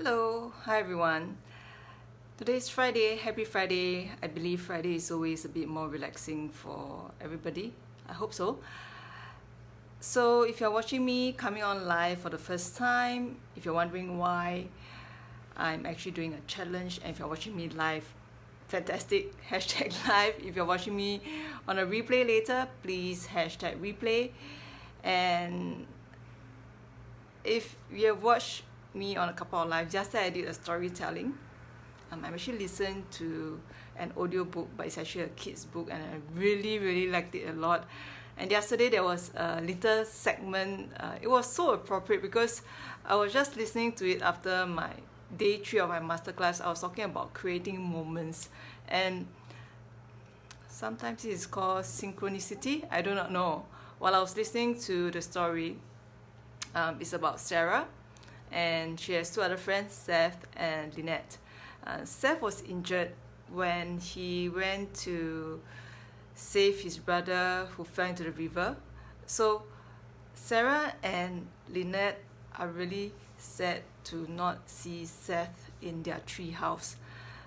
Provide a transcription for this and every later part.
Hello, hi everyone. Today is Friday, happy Friday. I believe Friday is always a bit more relaxing for everybody. I hope so. So if you're watching me coming on live for the first time, if you're wondering why I'm actually doing a challenge, and if you're watching me live, fantastic, hashtag live. If you're watching me on a replay later, please hashtag replay. And if you have watched me on a couple of lives, just that I did a storytelling. I actually listened to an audio book, but it's actually a kid's book, and I really liked it a lot. And yesterday there was a little segment. It was so appropriate because I was just listening to it after my day 3 of my masterclass. I was talking about creating moments, and sometimes it's called synchronicity. I do not know. While I was listening to the story, it's about Sarah, and she has 2 other friends, Seth and Lynette. Seth was injured when he went to save his brother who fell into the river. So Sarah and Lynette are really sad to not see Seth in their tree house.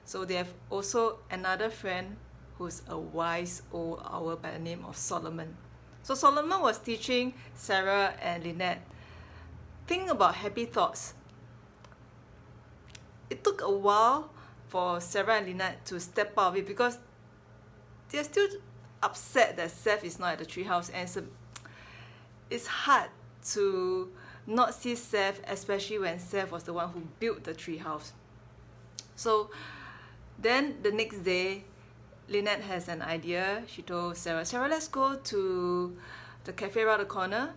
So they have also another friend who's a wise old owl by the name of Solomon. So Solomon was teaching Sarah and Lynette, think about happy thoughts. It took a while for Sarah and Lynette to step out of it because they're still upset that Seth is not at the treehouse, and it's hard to not see Seth, especially when Seth was the one who built the treehouse. So then the next day, Lynette has an idea. She told Sarah, let's go to the cafe around the corner.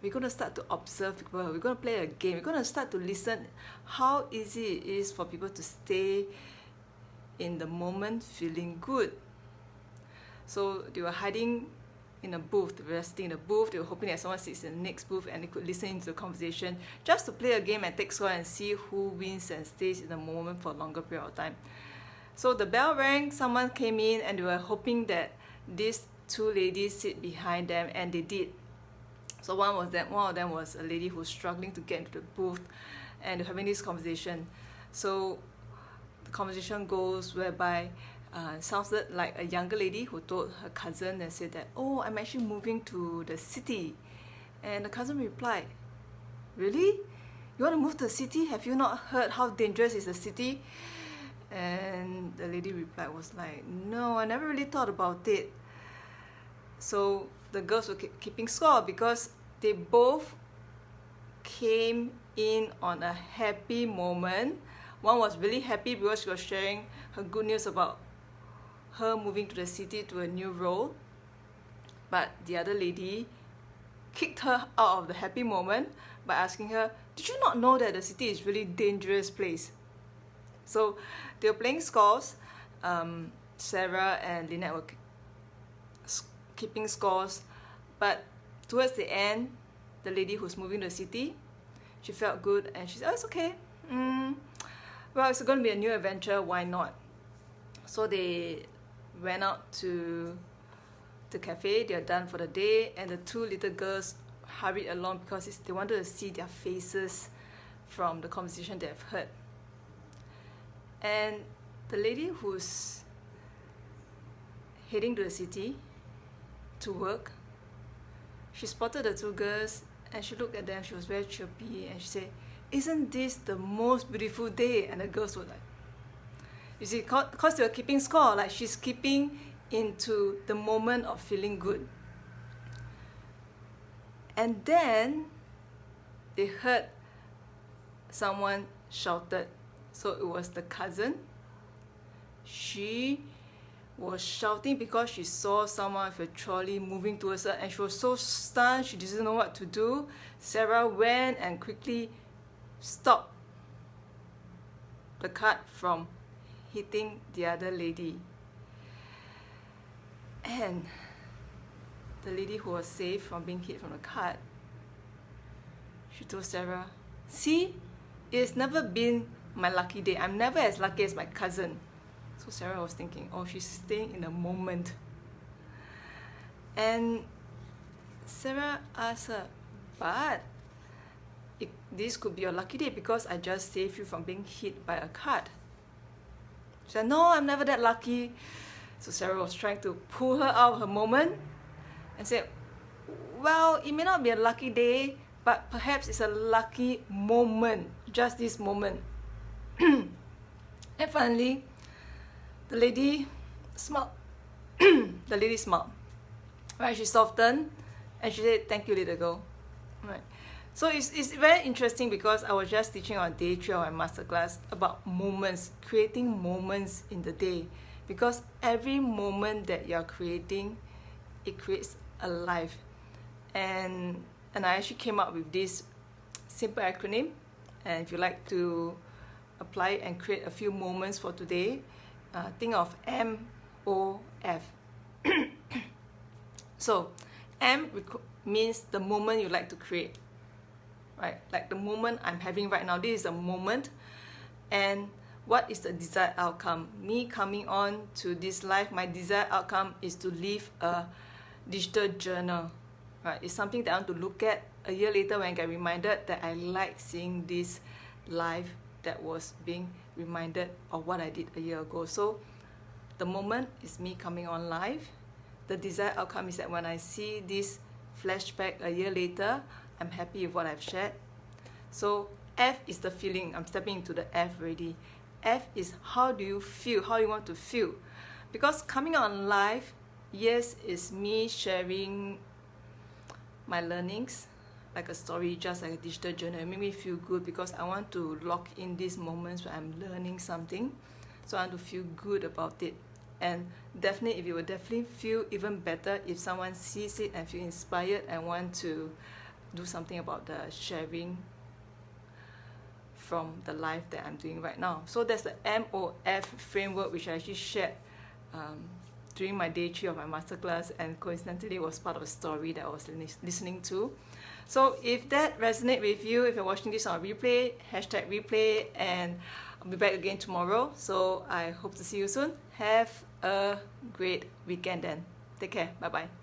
We're going to start to observe people. We're going to play a game. We're going to start to listen how easy it is for people to stay in the moment feeling good. So they were hiding in a booth. They were sitting in a booth. They were hoping that someone sits in the next booth and they could listen into the conversation just to play a game and take score and see who wins and stays in the moment for a longer period of time. So the bell rang, someone came in, and they were hoping that these 2 ladies sit behind them, and they did. So one of them was a lady who was struggling to get into the booth, and having this conversation. So the conversation goes whereby sounded like a younger lady who told her cousin and said that, "Oh, I'm actually moving to the city." And the cousin replied, "Really? You want to move to the city? Have you not heard how dangerous is the city?" And the lady replied was like, "No, I never really thought about it." So the girls were keeping score because they both came in on a happy moment. One was really happy because she was sharing her good news about her moving to the city to a new role. But the other lady kicked her out of the happy moment by asking her, "Did you not know that the city is really dangerous place?" So they were playing scores. Sarah and Lynette were keeping scores, but towards the end, the lady who's moving to the city, she felt good and she said, "Oh, it's okay. Well, it's going to be a new adventure, why not?" So they went out to the cafe. They're done for the day, and the 2 little girls hurried along because they wanted to see their faces from the conversation they've heard. And the lady who's heading to the city to work, she spotted the 2 girls, and she looked at them. She was very chirpy, and she said, "Isn't this the most beautiful day?" And the girls were like, you see, because they were keeping score, like she's keeping into the moment of feeling good. And then they heard someone shouted. So it was the cousin. She was shouting because she saw someone with a trolley moving towards her, and she was so stunned, she didn't know what to do. Sarah went and quickly stopped the cart from hitting the other lady. And the lady who was saved from being hit from the cart, she told Sarah, "See, it's never been my lucky day. I'm never as lucky as my cousin." So Sarah was thinking, oh, she's staying in the moment. And Sarah asked her, "But this could be a lucky day because I just saved you from being hit by a card. She said, no, I'm never that lucky. So Sarah was trying to pull her out of her moment and said, well, it may not be a lucky day, but perhaps it's a lucky moment, just this moment. And finally, the lady smiled. The lady smiled. Right, she softened and she said, thank you, little girl. Right. So it's very interesting because I was just teaching on day 3 of my masterclass about moments, creating moments in the day. Because every moment that you're creating, it creates a life. And I actually came up with this simple acronym. And if you like to apply it and create a few moments for today, think of MOF. So M means the moment you like to create, right? Like the moment I'm having right now, this is a moment. And what is the desired outcome? Me coming on to this life, my desired outcome is to leave a digital journal, right? It's something that I want to look at a year later when I get reminded that I like seeing this life that was being reminded of what I did a year ago. So the moment is me coming on live. The desired outcome is that when I see this flashback a year later, I'm happy with what I've shared. So F is the feeling. I'm stepping into the F already. F is how do you feel, how you want to feel. Because coming on live, yes, is me sharing my learnings, like a story, just like a digital journal. It made me feel good because I want to lock in these moments where I'm learning something. So I want to feel good about it. And definitely, it will definitely feel even better if someone sees it and feel inspired and want to do something about the sharing from the life that I'm doing right now. So that's the MOF framework, which I actually shared during my day 3 of my masterclass, and coincidentally was part of a story that I was listening to. So if that resonates with you, if you're watching this on replay, #replay, and I'll be back again tomorrow. So I hope to see you soon. Have a great weekend then. Take care. Bye-bye.